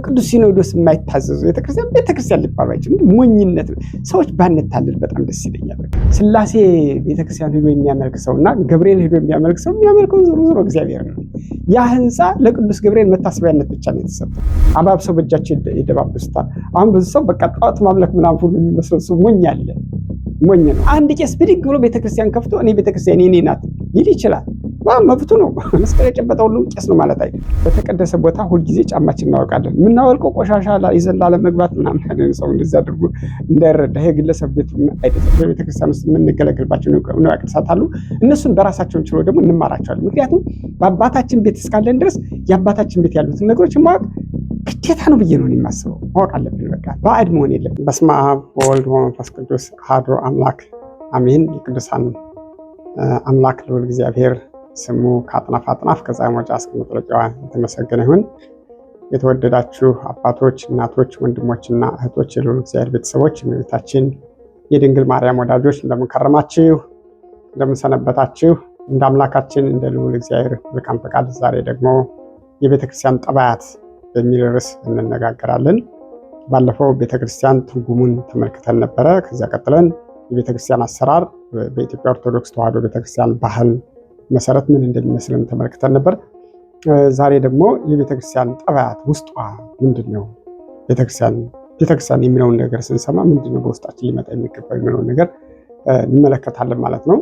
ለቅዱስ ሲኖዶስ የማይታዘዙ ቤተክርስቲያን ሊባሉ አይችልም። ሞኝነት ነው። ሰዎች ባንታለል በጣም ደስ ይለኛል። ስላሴ ቤተክርስቲያን ሄዶ የሚያመልክ ሰውና ገብርኤል ሄዶ የሚያመልክ ሰው የሚያመልከው ዞሮ እግዚአብሔር ነው። ያ ህንፃ ለቅዱስ ገብርኤል መታሰቢያነት ብቻ ነው የተሰጠው። አባብሰው በእጃቸው ይደባብሱታል። አሁን ብዙ ሰው በቃ ጣዖት ማምለክ ምናምን ሁሉ የሚመስለው ሰው ሞኝ አለ። ሞኝ ነው። አንድ ቄስ ብድግ ብሎ ቤተክርስቲያን ከፍቶ እኔ ቤተክርስቲያን የኔ ናት ሊል ይችላል። መብቱ ነው። መስቀል የጨበጠው ሁሉም ቄስ ነው ማለት አይደለም። በተቀደሰ ቦታ ሁልጊዜ ጫማችን እናወልቃለን። የምናወልቀው ቆሻሻ ይዘን ላለመግባት ምናምን ሰው እንደዚህ አድርጎ እንዳይረዳ የግለሰብ ቤት አይደለም። በቤተክርስቲያን ውስጥ የምንገለገልባቸው ንዋየ ቅድሳት አሉ። እነሱን በራሳቸውን ችሎ ደግሞ እንማራቸዋለን። ምክንያቱም በአባታችን ቤት እስካለን ድረስ የአባታችን ቤት ያሉትን ነገሮች ማወቅ ግዴታ ነው ብዬ ነው የማስበው። ማወቅ አለብን። በቃ ባዕድ መሆን የለብን። በስመ አብ ወወልድ ወመንፈስ ቅዱስ አሐዱ አምላክ አሜን። የቅዱሳን አምላክ ልዑል እግዚአብሔር ስሙ ከአጥናፍ አጥናፍ ከፀሐይ መውጫ እስከ መጥለቂያዋ የተመሰገነ ይሁን። የተወደዳችሁ አባቶች፣ እናቶች፣ ወንድሞችና እህቶች፣ የልዑል እግዚአብሔር ቤተሰቦች፣ የእመቤታችን የድንግል ማርያም ወዳጆች እንደምንከረማችሁ እንደምንሰነበታችሁ፣ እንደ አምላካችን እንደ ልዑል እግዚአብሔር መልካም ፈቃድ ዛሬ ደግሞ የቤተክርስቲያን ጠባያት በሚል ርዕስ እንነጋገራለን። ባለፈው ቤተክርስቲያን ትርጉሙን ተመልክተን ነበረ። ከዚያ ቀጥለን የቤተክርስቲያን አሰራር በኢትዮጵያ ኦርቶዶክስ ተዋሕዶ ቤተክርስቲያን ባህል መሰረት ምን እንደሚመስልም ተመልክተን ነበር። ዛሬ ደግሞ የቤተክርስቲያን ጠባያት ውስጧ ምንድነው፣ ቤተክርስቲያን የሚለውን ነገር ስንሰማ ምንድነው በውስጣችን ሊመጣ የሚገባው የሚለውን ነገር እንመለከታለን ማለት ነው።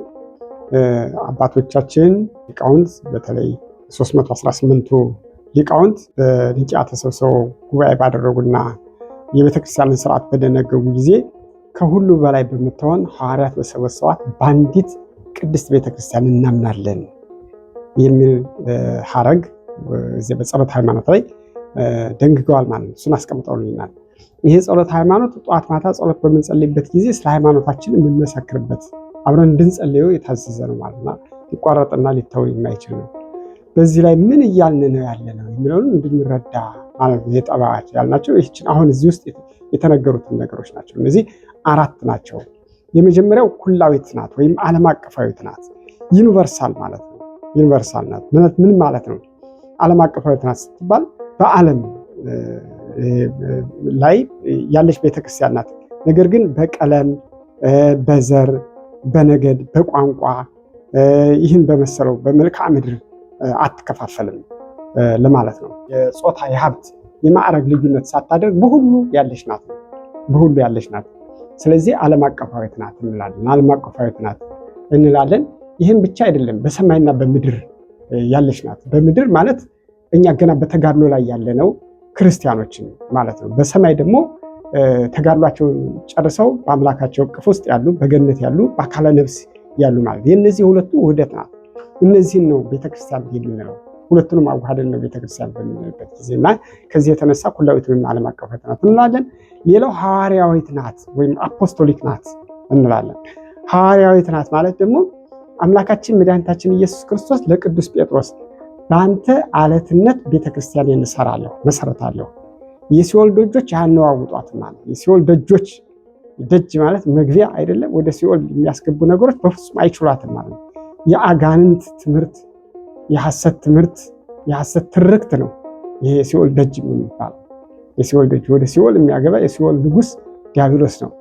አባቶቻችን ሊቃውንት በተለይ 318ቱ ሊቃውንት በኒቂያ ተሰብስበው ጉባኤ ባደረጉና የቤተክርስቲያንን ስርዓት በደነገጉ ጊዜ ከሁሉ በላይ በምትሆን ሐዋርያት በሰበሰቧት በአንዲት ቅድስት ቤተክርስቲያን እናምናለን የሚል ሐረግ እዚህ በጸሎት ሃይማኖት ላይ ደንግገዋል ማለት ነው። እሱን አስቀምጠውልናል። ይሄ ጸሎት ሃይማኖት ጠዋት ማታ ጸሎት በምንጸልይበት ጊዜ ስለ ሃይማኖታችን የምንመሰክርበት አብረን እንድንጸልየው የታዘዘ ነው ማለትና ሊቋረጥና ሊተው የማይችል ነው። በዚህ ላይ ምን እያልን ነው ያለ ነው የሚለውን እንድንረዳ ማለት ነው። የጠባያት ያልናቸው ይህችን አሁን እዚህ ውስጥ የተነገሩትን ነገሮች ናቸው። እነዚህ አራት ናቸው። የመጀመሪያው ኩላዊት ናት ወይም ዓለም አቀፋዊት ናት። ዩኒቨርሳል ማለት ነው። ዩኒቨርሳል ናት ምን ማለት ነው? ዓለም አቀፋዊት ናት ስትባል በዓለም ላይ ያለች ቤተክርስቲያን ናት። ነገር ግን በቀለም፣ በዘር፣ በነገድ፣ በቋንቋ ይህን በመሰለው በመልክዓ ምድር አትከፋፈልም ለማለት ነው። የጾታ፣ የሀብት፣ የማዕረግ ልዩነት ሳታደርግ በሁሉ ያለች ናት። በሁሉ ያለች ናት። ስለዚህ ዓለም አቀፋዊት ናት እንላለን። ዓለም አቀፋዊት ናት እንላለን። ይህም ብቻ አይደለም፣ በሰማይና በምድር ያለች ናት። በምድር ማለት እኛ ገና በተጋድሎ ላይ ያለነው ክርስቲያኖችን ማለት ነው። በሰማይ ደግሞ ተጋድሏቸውን ጨርሰው በአምላካቸው እቅፍ ውስጥ ያሉ፣ በገነት ያሉ፣ በአካለ ነፍስ ያሉ ማለት የእነዚህ ሁለቱ ውህደት ናት። እነዚህን ነው ቤተክርስቲያን የምንለው። ሁለቱንም አዋህደን ነው ቤተክርስቲያን በምንልበት ጊዜ እና ከዚህ የተነሳ ኩላዊት ወይም ዓለም አቀፋዊት ናት እንላለን። ሌላው ሐዋርያዊት ናት ወይም አፖስቶሊክ ናት እንላለን። ሐዋርያዊት ናት ማለት ደግሞ አምላካችን መድኃኒታችን ኢየሱስ ክርስቶስ ለቅዱስ ጴጥሮስ በአንተ አለትነት ቤተክርስቲያን መሰረታለሁ፣ የሲኦል ደጆች ያነዋውጧት ማለት። የሲኦል ደጆች፣ ደጅ ማለት መግቢያ አይደለም፣ ወደ ሲኦል የሚያስገቡ ነገሮች በፍጹም አይችሏትም ማለት ነው። የአጋንንት ትምህርት፣ የሐሰት ትምህርት፣ የሐሰት ትርክት ነው ይሄ የሲኦል ደጅ የሚባለው። የሲኦል ደጅ ወደ ሲኦል የሚያገባ የሲኦል ንጉስ ዲያብሎስ ነው።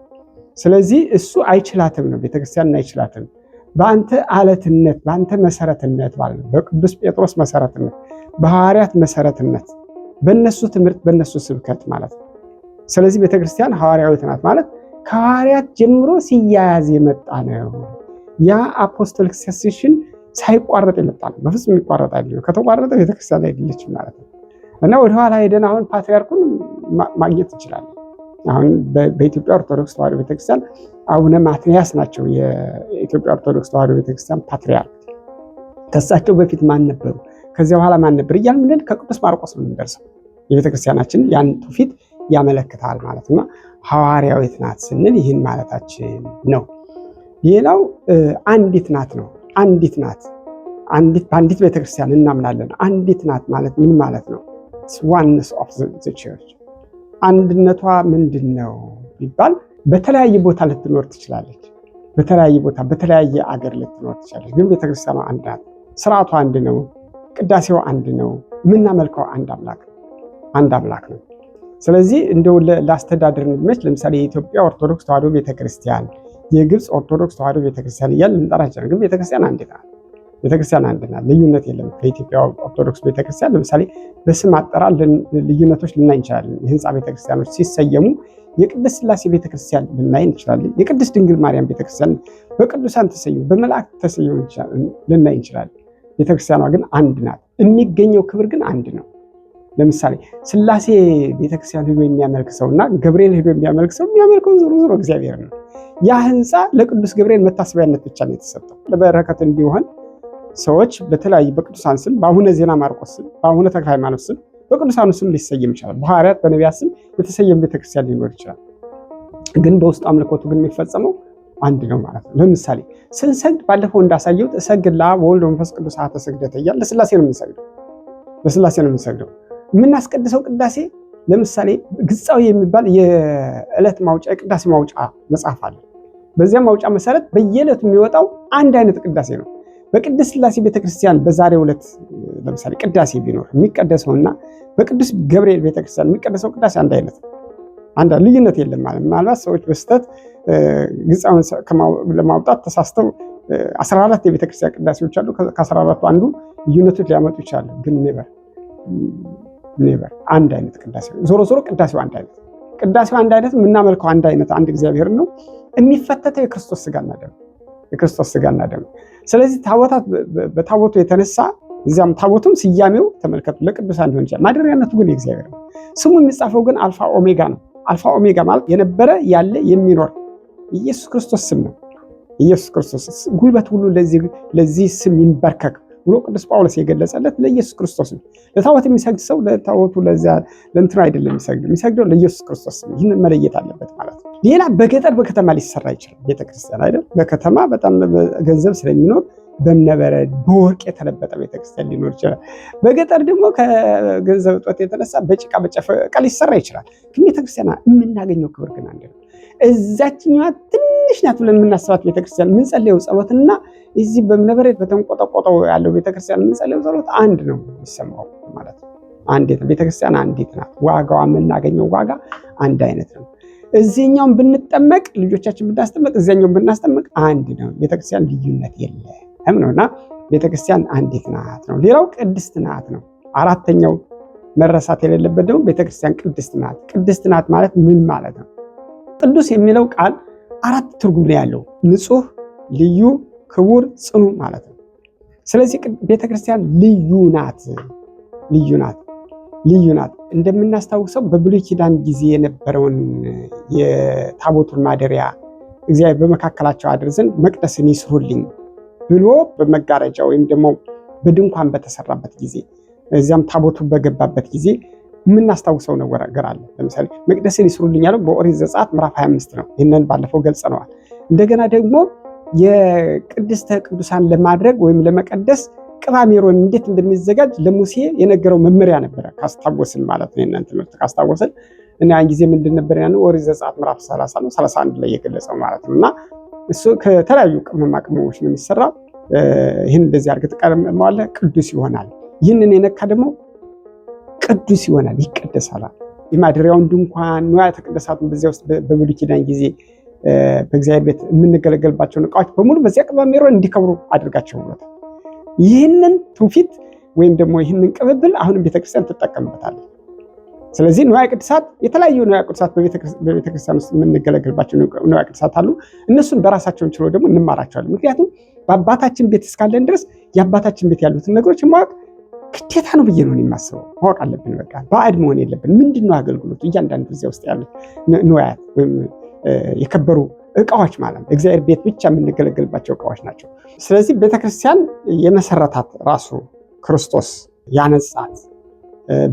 ስለዚህ እሱ አይችላትም ነው፣ ቤተክርስቲያን አይችላትም። በአንተ አለትነት፣ በአንተ መሰረትነት ማለት ነው። በቅዱስ ጴጥሮስ መሰረትነት፣ በሐዋርያት መሰረትነት፣ በእነሱ ትምህርት፣ በእነሱ ስብከት ማለት ነው። ስለዚህ ቤተክርስቲያን ሐዋርያዊት ናት ማለት ከሐዋርያት ጀምሮ ሲያያዝ የመጣ ነው። ያ አፖስቶሊክ ሰክሴሽን ሳይቋረጥ የመጣ ነው። በፍጹም የሚቋረጥ አይደለም። ከተቋረጠ ቤተክርስቲያን አይደለችም ማለት ነው። እና ወደኋላ ሄደን አሁን ፓትሪያርኩን ማግኘት እንችላለን። አሁን በኢትዮጵያ ኦርቶዶክስ ተዋሕዶ ቤተክርስቲያን አቡነ ማትያስ ናቸው የኢትዮጵያ ኦርቶዶክስ ተዋሕዶ ቤተክርስቲያን ፓትሪያርክ። ከሳቸው በፊት ማን ነበሩ? ከዚያ በኋላ ማን ነበር እያልን ምንድን ከቅዱስ ማርቆስ ነው የምንደርሰው። የቤተክርስቲያናችን ያን ትውፊት ያመለክታል ማለት ነው። ሐዋርያዊት ናት ስንል ይህን ማለታችን ነው። ሌላው አንዲት ናት ነው። አንዲት ናት፣ በአንዲት ቤተክርስቲያን እናምናለን። አንዲት ናት ማለት ምን ማለት ነው? ዋንነስ ኦፍ ዘ ቸርች። አንድነቷ ምንድን ነው ቢባል በተለያየ ቦታ ልትኖር ትችላለች። በተለያየ ቦታ በተለያየ አገር ልትኖር ትችላለች። ግን ቤተክርስቲያኗ አንድ ናት። ስርዓቷ አንድ ነው። ቅዳሴው አንድ ነው። የምናመልከው አንድ አምላክ ነው። ስለዚህ እንደው ለአስተዳደር እንዲመች ለምሳሌ የኢትዮጵያ ኦርቶዶክስ ተዋሕዶ ቤተክርስቲያን፣ የግብፅ ኦርቶዶክስ ተዋሕዶ ቤተክርስቲያን እያልን ልንጠራ እንችላለን። ግን ቤተክርስቲያን አንድ ናት። ቤተክርስቲያን አንድ ናት፣ ልዩነት የለም። በኢትዮጵያ ኦርቶዶክስ ቤተክርስቲያን ለምሳሌ በስም አጠራር ልዩነቶች ልናይ እንችላለን። የህንፃ ቤተክርስቲያኖች ሲሰየሙ የቅድስት ሥላሴ ቤተክርስቲያን ልናይ እንችላለን። የቅድስት ድንግል ማርያም ቤተክርስቲያን በቅዱሳን ተሰየሙ፣ በመላእክት ተሰየሙ ልናይ እንችላለን። ቤተክርስቲያኗ ግን አንድ ናት። የሚገኘው ክብር ግን አንድ ነው። ለምሳሌ ሥላሴ ቤተክርስቲያን ሄዶ የሚያመልክ ሰውና ገብርኤል ሄዶ የሚያመልክ ሰው የሚያመልከው ዞሮ ዞሮ እግዚአብሔር ነው። ያ ህንፃ ለቅዱስ ገብርኤል መታሰቢያነት ብቻ ነው የተሰጠው። ለበረከት እንዲሆን ሰዎች በተለያዩ በቅዱሳን ስም በአቡነ ዜና ማርቆስ ስም፣ በአቡነ ተክለ ሃይማኖት ስም፣ በቅዱሳኑ ስም ሊሰየም ይችላል። በሐዋርያት በነቢያት ስም የተሰየም ቤተክርስቲያን ሊኖር ይችላል። ግን በውስጡ አምልኮቱ ግን የሚፈጸመው አንድ ነው ማለት ነው። ለምሳሌ ስንሰግድ ባለፈው እንዳሳየሁት እሰግድ ለአብ ወወልድ ወመንፈስ ቅዱስ አሐተ ስግደተ እያልን ለሥላሴ ነው የምንሰግደው። ለሥላሴ ነው የምንሰግደው። የምናስቀድሰው ቅዳሴ ለምሳሌ ግጻዊ የሚባል የዕለት ማውጫ የቅዳሴ ማውጫ መጽሐፍ አለ። በዚያ ማውጫ መሰረት በየዕለቱ የሚወጣው አንድ አይነት ቅዳሴ ነው። በቅድስት ሥላሴ ቤተክርስቲያን በዛሬው ዕለት ለምሳሌ ቅዳሴ ቢኖር የሚቀደሰውና በቅዱስ ገብርኤል ቤተክርስቲያን የሚቀደሰው ቅዳሴ አንድ አይነት ነው። አንድ ልዩነት የለም ማለት ምናልባት ሰዎች በስተት ግጻውን ለማውጣት ተሳስተው 14 የቤተክርስቲያን ቅዳሴዎች አሉ። ከ14ቱ አንዱ ልዩነቶች ሊያመጡ ይችላሉ። ግን ኔቨር አንድ አይነት ቅዳሴ ነው። ዞሮ ዞሮ ቅዳሴው አንድ አይነት፣ ቅዳሴው አንድ አይነት፣ የምናመልከው አንድ አይነት አንድ እግዚአብሔር ነው። የሚፈተተው የክርስቶስ ስጋና ደም፣ የክርስቶስ ስጋና ደም። ስለዚህ ታቦታት በታቦቱ የተነሳ እዚያም ታቦቱም ስያሜው ተመልከቱ ለቅዱሳን ሊሆን ይችላል። ማደሪያነቱ ግን የእግዚአብሔር ነው። ስሙ የሚጻፈው ግን አልፋ ኦሜጋ ነው። አልፋ ኦሜጋ ማለት የነበረ ያለ የሚኖር ኢየሱስ ክርስቶስ ስም ነው። ኢየሱስ ክርስቶስ ጉልበት ሁሉ ለዚህ ስም ይንበርከክ ብሎ ቅዱስ ጳውሎስ የገለጸለት ለኢየሱስ ክርስቶስ ነው። ለታቦት የሚሰግድ ሰው ለታቦቱ ለእንትኑ አይደለም የሚሰግደው ለኢየሱስ ክርስቶስ ነው። ይህን መለየት አለበት ማለት ነው። ሌላ በገጠር በከተማ ሊሰራ ይችላል ቤተክርስቲያን አይደል። በከተማ በጣም ገንዘብ ስለሚኖር በእምነበረድ በወርቅ የተለበጠ ቤተክርስቲያን ሊኖር ይችላል። በገጠር ደግሞ ከገንዘብ እጦት የተነሳ በጭቃ በጨፈቃ ሊሰራ ይችላል። ግን ቤተክርስቲያን የምናገኘው ክብር ግን አንድ ነው። እዛችኛዋ ትንሽ ናት ብለን የምናስባት ቤተክርስቲያን የምንጸልየው ጸሎትና እዚህ በእምነበረድ በተንቆጠቆጠው ያለው ቤተክርስቲያን የምንጸልየው ጸሎት አንድ ነው የሚሰማው ማለት ነው። አንዲት ቤተክርስቲያን አንዲት ናት። ዋጋዋ የምናገኘው ዋጋ አንድ አይነት ነው። እዚህኛውን ብንጠመቅ ልጆቻችን ብናስጠመቅ እዚያኛውን ብናስጠመቅ አንድ ነው። ቤተክርስቲያን ልዩነት የለም ነውና ቤተክርስቲያን አንዲት ናት ነው። ሌላው ቅድስት ናት ነው። አራተኛው መረሳት የሌለበት ደግሞ ቤተክርስቲያን ቅድስት ናት። ቅድስት ናት ማለት ምን ማለት ነው? ቅዱስ የሚለው ቃል 4 ትርጉም ነው ያለው። ንጹህ፣ ልዩ፣ ክቡር፣ ጽኑ ማለት ነው። ስለዚህ ቤተክርስቲያን ልዩ ናት። ልዩ ናት። ልዩ ናት። እንደምናስታውሰው በብሉይ ኪዳን ጊዜ የነበረውን የታቦቱን ማደሪያ እግዚአብሔር በመካከላቸው አድር ዘንድ መቅደስን ይስሩልኝ ብሎ በመጋረጃ ወይም ደግሞ በድንኳን በተሰራበት ጊዜ እዚያም ታቦቱ በገባበት ጊዜ የምናስታውሰው ነገር አለ። ለምሳሌ መቅደስን ይስሩልኝ ያለው በኦሪት ዘጸአት ምዕራፍ 25 ነው። ይህንን ባለፈው ገልጸነዋል። እንደገና ደግሞ የቅድስተ ቅዱሳን ለማድረግ ወይም ለመቀደስ ቅባ ሜሮን እንዴት እንደሚዘጋጅ ለሙሴ የነገረው መመሪያ ነበረ። ካስታወስን ማለት ነው። እናንተ ትምህርት ካስታወስን እና ያን ጊዜ ምንድን ነበር ያለው? ኦሪት ዘጸአት ምዕራፍ 30 ነው 31 ላይ የገለጸው ማለት ነውና እሱ ከተለያዩ ቅመማ ቅመሞች ነው የሚሰራው። ይህን እንደዚህ አድርገህ ትቀመማለህ፣ ቅዱስ ይሆናል። ይህንን የነካ ደግሞ ቅዱስ ይሆናል፣ ይቀደሳል። የማደሪያውን ድንኳን ንዋያተ ቅድሳቱን በዚያ ውስጥ በብሉይ ኪዳን ጊዜ በእግዚአብሔር ቤት የምንገለገልባቸውን ዕቃዎች በሙሉ በዚያ ቅባ ሜሮን እንዲከብሩ አድርጋቸው ብሎታል። ይህንን ትውፊት ወይም ደግሞ ይህንን ቅብብል አሁንም ቤተክርስቲያን ትጠቀምበታለች። ስለዚህ ንዋየ ቅድሳት የተለያዩ ንዋየ ቅድሳት በቤተክርስቲያን ውስጥ የምንገለገልባቸው ንዋየ ቅድሳት አሉ። እነሱን በራሳቸውን ችሎ ደግሞ እንማራቸዋለን። ምክንያቱም በአባታችን ቤት እስካለን ድረስ የአባታችን ቤት ያሉትን ነገሮች ማወቅ ግዴታ ነው ብዬ ነው የማስበው። ማወቅ አለብን። በቃ ባዕድ መሆን የለብን። ምንድነው አገልግሎቱ? እያንዳንዱ እዚያ ውስጥ ያሉት ንዋያት ወይም የከበሩ ዕቃዎች ማለት ነው። እግዚአብሔር ቤት ብቻ የምንገለገልባቸው ዕቃዎች ናቸው። ስለዚህ ቤተክርስቲያን የመሰረታት ራሱ ክርስቶስ ያነጻት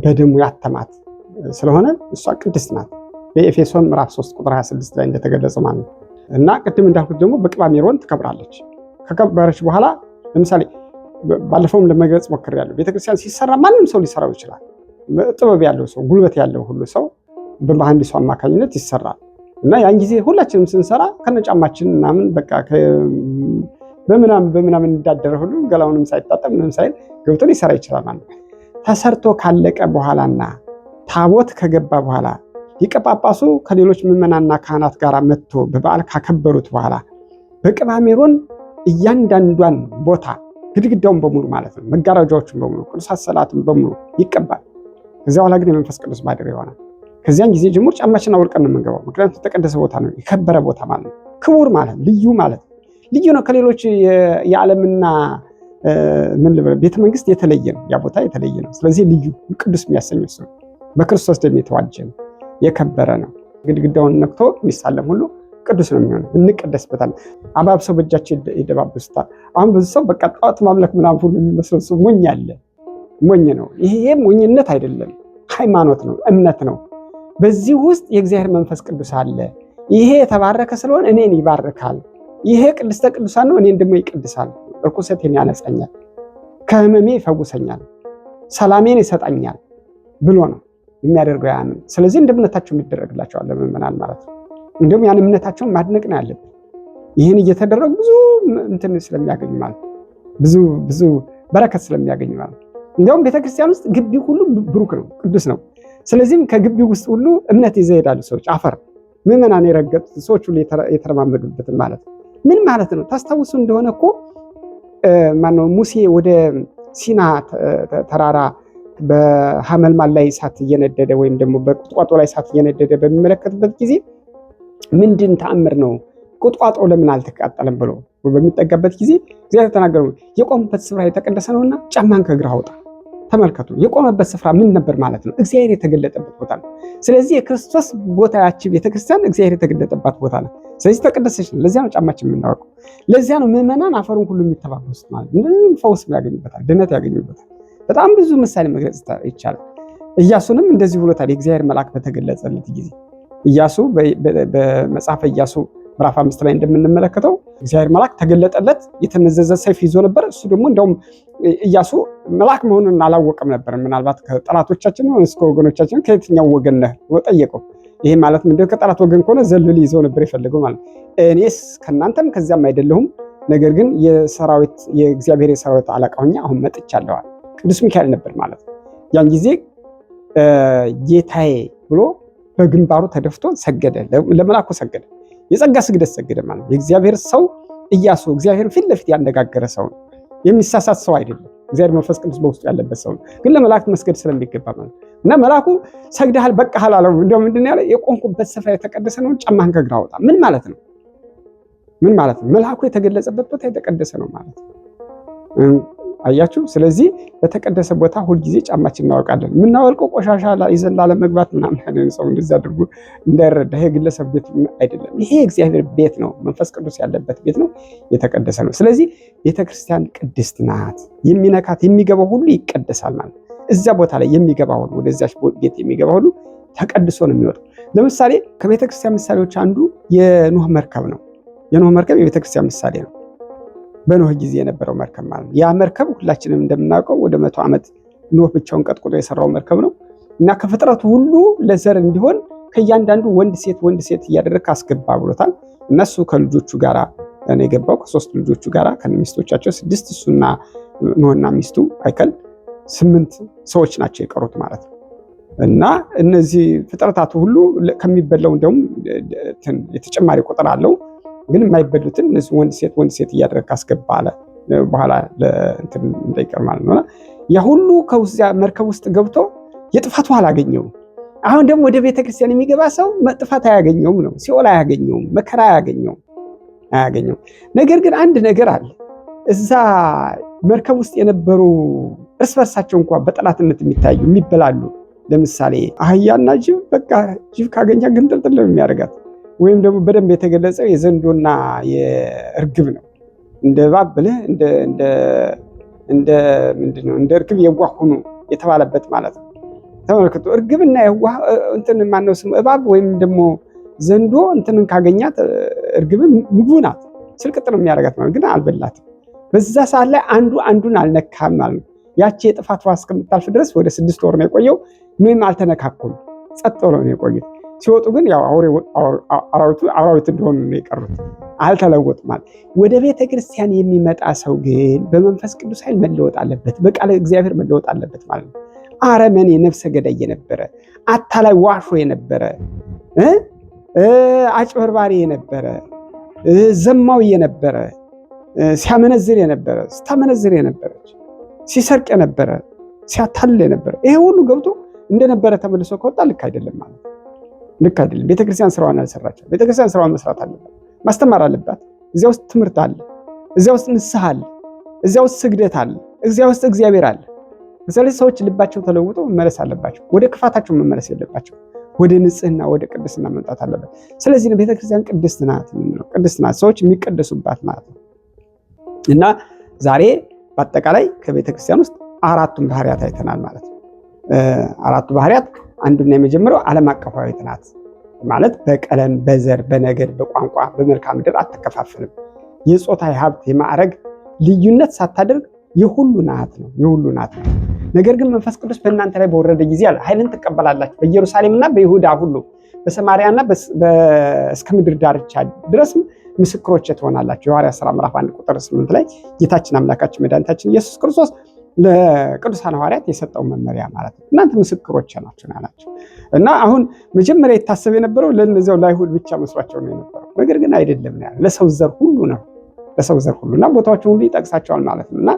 በደሙ ያተማት ስለሆነ እሷ ቅድስት ናት። በኤፌሶን ምዕራፍ 3 ቁጥር 26 ላይ እንደተገለጸ ማለት ነው። እና ቅድም እንዳልኩት ደግሞ በቅባ ሜሮን ትከብራለች። ከከበረች በኋላ ለምሳሌ ባለፈውም ለመግለጽ ሞክሬያለሁ። ቤተክርስቲያን ሲሰራ ማንም ሰው ሊሰራው ይችላል። ጥበብ ያለው ሰው፣ ጉልበት ያለው ሁሉ ሰው በመሐንዲሱ አማካኝነት ይሰራል። እና ያን ጊዜ ሁላችንም ስንሰራ ከነጫማችን ምናምን በቃ በምናምን እንዳደረ ሁሉ ገላውንም ሳይታጠብ ምንም ሳይል ገብቶ ሊሰራ ይችላል ማለት ነው። ተሰርቶ ካለቀ በኋላና ታቦት ከገባ በኋላ ሊቀ ጳጳሱ ከሌሎች ምዕመናንና ካህናት ጋር መጥቶ በበዓል ካከበሩት በኋላ በቅባ ሜሮን እያንዳንዷን ቦታ ግድግዳውን በሙሉ ማለት ነው፣ መጋረጃዎችን በሙሉ ቅዱሳት ሰላትን በሙሉ ይቀባል። ከዚያ በኋላ ግን የመንፈስ ቅዱስ ማደሪያ ይሆናል። ከዚያን ጊዜ ጀምሮ ጫማችን አውልቀን ነው የምንገባው። ምክንያቱም የተቀደሰ ቦታ ነው፣ የከበረ ቦታ ማለት ነው። ክቡር ማለት ልዩ ማለት ልዩ ነው። ከሌሎች የዓለምና ቤተ መንግስት የተለየ ነው። ያ ቦታ የተለየ ነው። ስለዚህ ልዩ ቅዱስ የሚያሰኘው እሱ በክርስቶስ ደም የተዋጀ ነው፣ የከበረ ነው። ግድግዳውን ነክቶ የሚሳለም ሁሉ ቅዱስ ነው የሚሆነው። እንቀደስበታለን። አባብሰው በእጃቸው ይደባብሱታል። አሁን ብዙ ሰው በቃ ጣዖት ማምለክ ምናምን ሁሉ የሚመስለው ሰው ሞኝ አለ። ሞኝ ነው። ይሄ ሞኝነት አይደለም፣ ሃይማኖት ነው፣ እምነት ነው። በዚህ ውስጥ የእግዚአብሔር መንፈስ ቅዱስ አለ። ይሄ የተባረከ ስለሆነ እኔን ይባርካል። ይሄ ቅድስተ ቅዱሳን ነው፣ እኔን ደግሞ ይቀድሳል። ርኩሰቴን ያነጻኛል፣ ከህመሜ ይፈውሰኛል፣ ሰላሜን ይሰጠኛል ብሎ ነው የሚያደርገው ያንን። ስለዚህ እንደ እምነታቸው የሚደረግላቸዋል ለምእመናን ማለት ነው። እንዲሁም ያን እምነታቸውን ማድነቅ ነው ያለብን። ይህን እየተደረጉ ብዙ እንትን ስለሚያገኙ ማለት ብዙ በረከት ስለሚያገኙ ማለት ነው። እንዲያውም ቤተክርስቲያን ውስጥ ግቢ ሁሉ ብሩክ ነው፣ ቅዱስ ነው። ስለዚህም ከግቢ ውስጥ ሁሉ እምነት ይዘው ይሄዳሉ ሰዎች። አፈር ምዕመናን የረገጡት ሰዎች ሁሉ የተረማመዱበትን ማለት ነው። ምን ማለት ነው? ታስታውሱ እንደሆነ እኮ ማነው ሙሴ ወደ ሲና ተራራ በሐመልማል ላይ እሳት እየነደደ ወይም ደግሞ በቁጥቋጦ ላይ እሳት እየነደደ በሚመለከትበት ጊዜ ምንድን ተአምር ነው ቁጥቋጦ ለምን አልተቃጠለም ብሎ በሚጠጋበት ጊዜ እግዚአብሔር ተናገረው። የቆመበት ስፍራ የተቀደሰ ነውና ጫማን ከእግርህ አውጣ። ተመልከቱ፣ የቆመበት ስፍራ ምን ነበር ማለት ነው? እግዚአብሔር የተገለጠበት ቦታ ነው። ስለዚህ የክርስቶስ ቦታ ያቺ ቤተክርስቲያን እግዚአብሔር የተገለጠባት ቦታ ነው። ስለዚህ ተቀደሰች ነው። ለዚያ ነው ጫማችን የምናወቀው። ለዚያ ነው ምዕመናን አፈሩን ሁሉ የሚተባበሱት ማለት ነው። ፈውስ ያገኙበታል፣ ድነት ያገኙበታል። በጣም ብዙ ምሳሌ መግለጽ ይቻላል። ኢያሱንም እንደዚህ ብሎታል። የእግዚአብሔር መልአክ በተገለጸለት ጊዜ ኢያሱ በመጽሐፈ ኢያሱ ምዕራፍ 5 ላይ እንደምንመለከተው እግዚአብሔር መልአክ ተገለጠለት። የተመዘዘ ሰይፍ ይዞ ነበር። እሱ ደግሞ እንደውም ኢያሱ መልአክ መሆኑን አላወቀም ነበር። ምናልባት ከጠላቶቻችን ነው እስከ ወገኖቻችን ከየትኛው ወገን ነህ ብሎ ጠየቀው። ይሄ ማለት ምንድነው? ከጠላት ወገን ከሆነ ዘልል ይዘው ነበር የፈለገው ማለት። እኔስ ከእናንተም ከዚያም አይደለሁም፣ ነገር ግን የእግዚአብሔር የሰራዊት አለቃ ሆኜ አሁን መጥቻለሁ። ቅዱስ ሚካኤል ነበር ማለት ነው። ያን ጊዜ ጌታዬ ብሎ በግንባሩ ተደፍቶ ሰገደ፣ ለመልአኩ ሰገደ። የጸጋ ስግደት ሰገደ ማለት የእግዚአብሔር ሰው ኢያሱ እግዚአብሔር ፊት ለፊት ያነጋገረ ሰው ነው። የሚሳሳት ሰው አይደለም። እግዚአብሔር መንፈስ ቅዱስ በውስጡ ያለበት ሰው ነው። ግን ለመላእክት መስገድ ስለሚገባ ማለት እና መልአኩ ሰግደሃል በቃሃል አለው። እንደው ምንድነው ያለ? የቆምኩበት ስፍራ የተቀደሰ ነው፣ ጫማህን ከእግርህ አውጣ። ምን ማለት ነው? ምን ማለት ነው? መልአኩ የተገለጸበት ቦታ የተቀደሰ ነው ማለት ነው። አያችሁ። ስለዚህ በተቀደሰ ቦታ ሁልጊዜ ጫማችን እናወልቃለን። የምናወልቀው ቆሻሻ ይዘን ላለመግባት ምናምን ሰው እንደዛ አድርጎ እንዳይረዳ። ይሄ ግለሰብ ቤት አይደለም። ይሄ እግዚአብሔር ቤት ነው። መንፈስ ቅዱስ ያለበት ቤት ነው። የተቀደሰ ነው። ስለዚህ ቤተክርስቲያን ቅድስት ናት። የሚነካት የሚገባው ሁሉ ይቀደሳል ማለት። እዚያ ቦታ ላይ የሚገባ ሁሉ ወደዚያች ቤት የሚገባ ሁሉ ተቀድሶ ነው የሚወጣው። ለምሳሌ ከቤተክርስቲያን ምሳሌዎች አንዱ የኖህ መርከብ ነው። የኖህ መርከብ የቤተክርስቲያን ምሳሌ ነው። በኖህ ጊዜ የነበረው መርከብ ማለት ነው። ያ መርከብ ሁላችንም እንደምናውቀው ወደ 100 ዓመት ኖህ ብቻውን ቀጥቅጦ የሰራው መርከብ ነው እና ከፍጥረቱ ሁሉ ለዘር እንዲሆን ከእያንዳንዱ ወንድ ሴት እያደረገ አስገባ ብሎታል። እነሱ ከልጆቹ ጋር ነው የገባው፣ ከ3 ልጆቹ ጋር ከሚስቶቻቸው 6፣ እሱና ኖህና ሚስቱ አይከል 8 ሰዎች ናቸው የቀሩት ማለት ነው። እና እነዚህ ፍጥረታቱ ሁሉ ከሚበላው እንደውም የተጨማሪ ቁጥር አለው። ግን የማይበሉትን እነዚህ ወንድ ሴት እያደረገ አስገባ አለ። በኋላ ለእንትን እንዳይቀር ማለት ነው። ያ ሁሉ ከዚያ መርከብ ውስጥ ገብቶ የጥፋቱ አላገኘውም። አሁን ደግሞ ወደ ቤተክርስቲያን የሚገባ ሰው ጥፋት አያገኘውም ነው፣ ሲኦል አያገኘውም፣ መከራ አያገኘውም። ነገር ግን አንድ ነገር አለ። እዛ መርከብ ውስጥ የነበሩ እርስ በርሳቸው እንኳን በጠላትነት የሚታዩ የሚበላሉ፣ ለምሳሌ አህያና ጅብ፣ በቃ ጅብ ካገኛ ግን ጥልጥል ነው የሚያደርጋት። ወይም ደግሞ በደንብ የተገለጸው የዘንዶና የእርግብ ነው። እንደ እባብ ብለህ እንደ ምንድነው እንደ እርግብ የዋህ ሁኑ የተባለበት ማለት ነው። ተመልክቶ እርግብና የዋህ እንትን ማነው ስሙ እባብ ወይም ደግሞ ዘንዶ እንትንን ካገኛት እርግብን ምግቡ ናት፣ ስልቅጥ ነው የሚያደርጋት ማለት ግን አልበላትም። በዛ ሰዓት ላይ አንዱን አልነካም ማለት ነው። ያቺ የጥፋት ውሃ እስከምታልፍ ድረስ ወደ 6 ወር ነው የቆየው። ምንም አልተነካኩም፣ ጸጥ ብለው ነው የቆዩት። ሲወጡ ግን ያው አራዊት እንደሆኑ ነው የቀሩት፣ አልተለወጡም ማለት። ወደ ቤተ ክርስቲያን የሚመጣ ሰው ግን በመንፈስ ቅዱስ ኃይል መለወጥ አለበት፣ በቃለ እግዚአብሔር መለወጥ አለበት ማለት ነው። አረመኔ ነፍሰ ገዳይ የነበረ አታላይ ዋሾ የነበረ አጭበርባሪ የነበረ ዘማዊ የነበረ ሲያመነዝር የነበረ ስታመነዝር የነበረች ሲሰርቅ የነበረ ሲያታልል የነበረ ይሄ ሁሉ ገብቶ እንደነበረ ተመልሶ ከወጣ ልክ አይደለም ማለት ነው። ልክ አይደለም። ቤተክርስቲያን ስራዋን አልሰራችም። ቤተክርስቲያን ስራዋን መስራት አለባት፣ ማስተማር አለባት። እዚያ ውስጥ ትምህርት አለ፣ እዚያ ውስጥ ንስሐ አለ፣ እዚያ ውስጥ ስግደት አለ፣ እዚያ ውስጥ እግዚአብሔር አለ። ስለዚህ ሰዎች ልባቸው ተለውጦ መመለስ አለባቸው። ወደ ክፋታቸው መመለስ የለባቸው። ወደ ንጽህና ወደ ቅድስና መምጣት አለበት። ስለዚህ ነው ቤተክርስቲያን ቅድስት ናት። ቅድስት ናት፣ ሰዎች የሚቀደሱባት ናት። እና ዛሬ በአጠቃላይ ከቤተክርስቲያን ውስጥ አራቱን ባህሪያት አይተናል ማለት ነው። አራቱ ባህሪያት አንዱና የመጀመሪያው ዓለም አቀፋዊት ናት ማለት በቀለም፣ በዘር፣ በነገድ፣ በቋንቋ፣ በመልክዓ ምድር አትከፋፈልም። የጾታ፣ የሀብት፣ የማዕረግ ልዩነት ሳታደርግ የሁሉ ናት ነው። የሁሉ ናት ነው። ነገር ግን መንፈስ ቅዱስ በእናንተ ላይ በወረደ ጊዜ አለ ኃይልን ትቀበላላችሁ፣ በኢየሩሳሌምና በይሁዳ ሁሉ በሰማርያና እስከ ምድር ዳርቻ ድረስም ምስክሮች ትሆናላችሁ። የሐዋርያት ሥራ ምዕራፍ 1 ቁጥር 8 ላይ ጌታችን አምላካችን መድኃኒታችን ኢየሱስ ክርስቶስ ለቅዱሳን ሐዋርያት የሰጠው መመሪያ ማለት ነው። እናንተ ምስክሮች ናችሁ ያላቸው እና አሁን መጀመሪያ የታሰበ የነበረው ለእነዚያው ለአይሁድ ብቻ መስሏቸው ነው የነበረው። ነገር ግን አይደለም ነው፣ ለሰው ዘር ሁሉ ነው። ለሰው ዘር ሁሉ እና ቦታዎችን ሁሉ ይጠቅሳቸዋል ማለት ነው። እና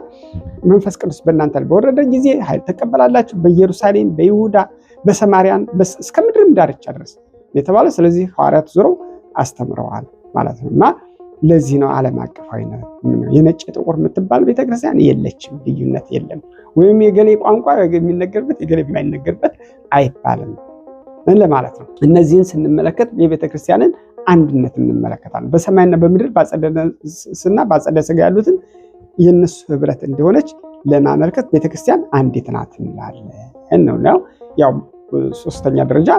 መንፈስ ቅዱስ በእናንተ ላይ በወረደ ጊዜ ኃይል ተቀበላላችሁ፣ በኢየሩሳሌም፣ በይሁዳ፣ በሰማርያን እስከ ምድርም ዳርቻ ድረስ የተባለ። ስለዚህ ሐዋርያት ዞረው አስተምረዋል ማለት ነው። እና ለዚህ ነው ዓለም አቀፋዊነት የነጭ ጥቁር የምትባል ቤተክርስቲያን የለችም። ልዩነት የለም። ወይም የገሌ ቋንቋ የሚነገርበት የገሌ የማይነገርበት አይባልም ለማለት ነው። እነዚህን ስንመለከት የቤተክርስቲያንን አንድነት እንመለከታለን። በሰማይና በምድር በአጸደ ነፍስና በአጸደ ሥጋ ያሉትን የነሱ ህብረት እንደሆነች ለማመልከት ቤተክርስቲያን አንዲት ናት እንላለን ነው። ያው ሶስተኛ ደረጃ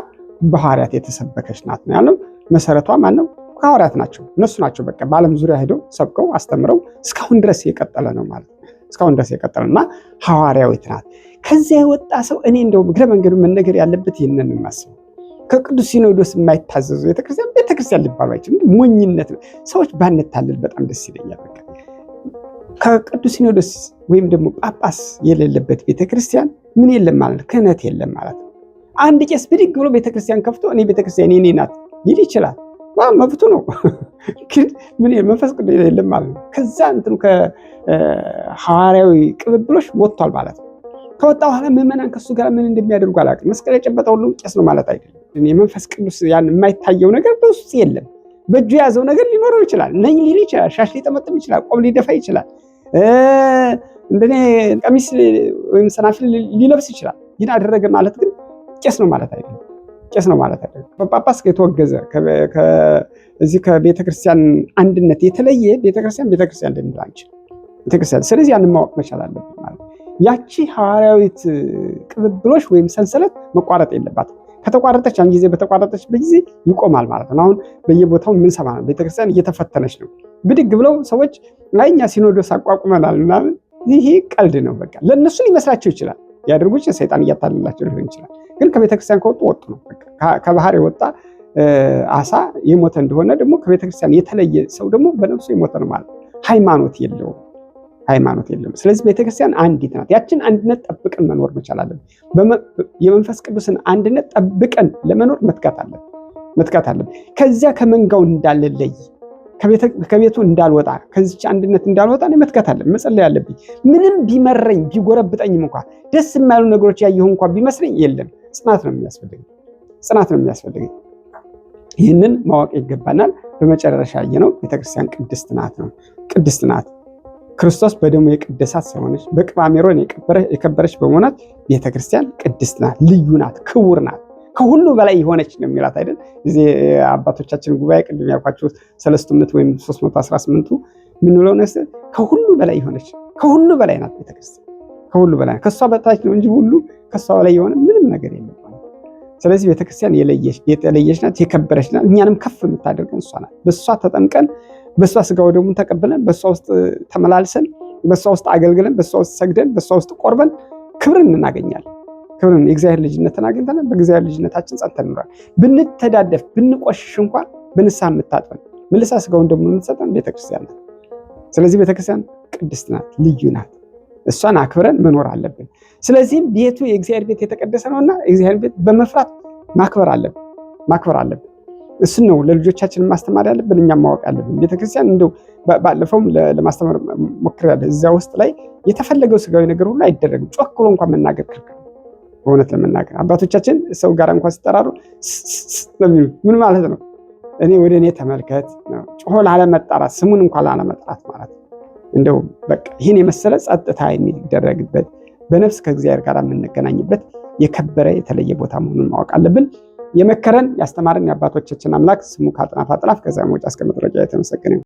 በሐዋርያት የተሰበከች ናት ነው ያለው። መሰረቷ ማን ነው? ሐዋርያት ናቸው። እነሱ ናቸው በቃ በዓለም ዙሪያ ሄደው ሰብከው አስተምረው እስካሁን ድረስ የቀጠለ ነው ማለት ነው። እስካሁን ድረስ የቀጠለና ሐዋርያዊት ናት። ከዚያ የወጣ ሰው እኔ እንደው እግረ መንገዱ መነገር ያለበት ይህንን ማሰብ ከቅዱስ ሲኖዶስ የማይታዘዙ ቤተክርስቲያን ሊባሉ አይችልም። ሞኝነት ነው። ሰዎች ባንታለል በጣም ደስ ይለኛል። በቃ ከቅዱስ ሲኖዶስ ወይም ደግሞ ጳጳስ የሌለበት ቤተክርስቲያን ምን የለም ማለት ክህነት የለም ማለት ነው። አንድ ቄስ ብድግ ብሎ ቤተክርስቲያን ከፍቶ እኔ ቤተክርስቲያን የኔ ናት ሊል ይችላል። መብቱ ነው። ግን ምን መንፈስ ቅዱስ የለም ማለት ነው። ከዛ እንትኑ ከሐዋርያዊ ቅብብሎች ወጥቷል ማለት ነው። ከወጣ በኋላ ምዕመናን ከሱ ጋር ምን እንደሚያደርጉ አላውቅም። መስቀል የጨበጠ ሁሉ ቄስ ነው ማለት አይደለም። የመንፈስ ቅዱስ ያን የማይታየው ነገር በውስጥ የለም። በእጁ የያዘው ነገር ሊኖረው ይችላል። ነኝ ሊል ይችላል። ሻሽ ሊጠመጥም ይችላል። ቆብ ሊደፋ ይችላል። እንደኔ ቀሚስ ወይም ሰናፍል ሊለብስ ይችላል። ይህን አደረገ ማለት ግን ቄስ ነው ማለት አይደለም። ቄስ ነው ማለት አይደለም። በጳጳስ የተወገዘ እዚህ ከቤተክርስቲያን አንድነት የተለየ ቤተክርስቲያን ልንል አንችልም። ቤተክርስቲያን ስለዚህ ያንን ማወቅ መቻል አለብን ማለት ያቺ ሐዋርያዊት ቅብብሎች ወይም ሰንሰለት መቋረጥ የለባትም። ከተቋረጠች ያን ጊዜ በተቋረጠችበት ጊዜ ይቆማል ማለት ነው። አሁን በየቦታው የምንሰማ ነው። ቤተክርስቲያን እየተፈተነች ነው። ብድግ ብለው ሰዎች እኛ ሲኖዶስ አቋቁመናል ምናምን፣ ይሄ ቀልድ ነው። በቃ ለእነሱ ሊመስላቸው ይችላል። ያደርጉ ሰይጣን እያታለላቸው ሊሆን ይችላል። ግን ከቤተክርስቲያን ከወጡ ወጡ ነው። ከባህር የወጣ አሳ የሞተ እንደሆነ ደግሞ ከቤተክርስቲያን የተለየ ሰው ደግሞ በነፍሱ የሞተ ነው ማለት ነው። ሃይማኖት የለውም። ስለዚህ ቤተክርስቲያን አንዲት ናት። ያችን አንድነት ጠብቀን መኖር መቻል አለብን። የመንፈስ ቅዱስን አንድነት ጠብቀን ለመኖር መትጋት አለብን። ከዚያ ከመንጋው እንዳልለይ፣ ከቤቱ እንዳልወጣ፣ ከዚች አንድነት እንዳልወጣ መትጋት አለብን። መጸለይ አለብኝ። ምንም ቢመረኝ ቢጎረብጠኝም እንኳን ደስ የማያሉ ነገሮች ያየሁ እንኳን ቢመስለኝ የለም፣ ጽናት ነው የሚያስፈልገኝ። ይህንን ማወቅ ይገባናል። በመጨረሻ ያየነው ቤተክርስቲያን ቅድስት ናት። ክርስቶስ በደሙ የቀደሳት ስለሆነች በቅባ ሜሮን የከበረች በመሆናት ቤተክርስቲያን ቅድስት ናት፣ ልዩ ናት፣ ክቡር ናት፣ ከሁሉ በላይ የሆነች ነው የሚላት አይደል? እዚህ አባቶቻችን ጉባኤ ቅድም ያልኳችሁ ሰለስቱ ምዕት ወይም 318ቱ ምን ብለው ነው? ከሁሉ በላይ የሆነች ከሁሉ በላይ ናት ቤተክርስቲያን። ከሁሉ በላይ ከሷ በታች ነው እንጂ ሁሉ ከሷ በላይ የሆነ ምንም ነገር የለም። ስለዚህ ቤተክርስቲያን የተለየች ናት፣ የከበረች ናት። እኛንም ከፍ የምታደርገን እሷ ናት። በሷ ተጠምቀን በሷ ስጋው ደግሞ ተቀብለን በሷ ውስጥ ተመላልሰን በሷ ውስጥ አገልግለን በሷ ውስጥ ሰግደን በሷ ውስጥ ቆርበን ክብርን እናገኛለን። ክብርን የእግዚአብሔር ልጅነትን አግኝተን በእግዚአብሔር ልጅነታችን ጸንተን እንኖራለን። ብንተዳደፍ ብንቆሽሽ እንኳን በንስሐ የምታጥበን መልሳ ስጋውን ደግሞ የምትሰጠን ቤተክርስቲያን ናት። ስለዚህ ቤተክርስቲያን ቅድስት ናት፣ ልዩ ናት። እሷን አክብረን መኖር አለብን። ስለዚህም ቤቱ የእግዚአብሔር ቤት የተቀደሰ ነውና የእግዚአብሔር ቤት በመፍራት ማክበር አለብን። እሱን ነው ለልጆቻችን ማስተማር ያለብን፣ እኛም ማወቅ ያለብን። ቤተክርስቲያን እንደው ባለፈውም ለማስተማር ሞክሬያለሁ። እዚያ ውስጥ ላይ የተፈለገው ስጋዊ ነገር ሁሉ አይደረግም። ጮክ ብሎ እንኳን መናገር ክልክል። በእውነት ለመናገር አባቶቻችን ሰው ጋር እንኳን ሲጠራሩ ምን ማለት ነው? እኔ ወደ እኔ ተመልከት ነው። ጮሆ ላለመጣራት፣ ስሙን እንኳን ላለመጥራት ማለት ነው። እንደው በቃ ይህን የመሰለ ጸጥታ የሚደረግበት በነፍስ ከእግዚአብሔር ጋር የምንገናኝበት የከበረ የተለየ ቦታ መሆኑን ማወቅ አለብን። የመከረን ያስተማረን የአባቶቻችን አምላክ ስሙ ከአጥናፍ አጥናፍ ከዚያ መውጫ እስከ መጥረቂያ የተመሰገነ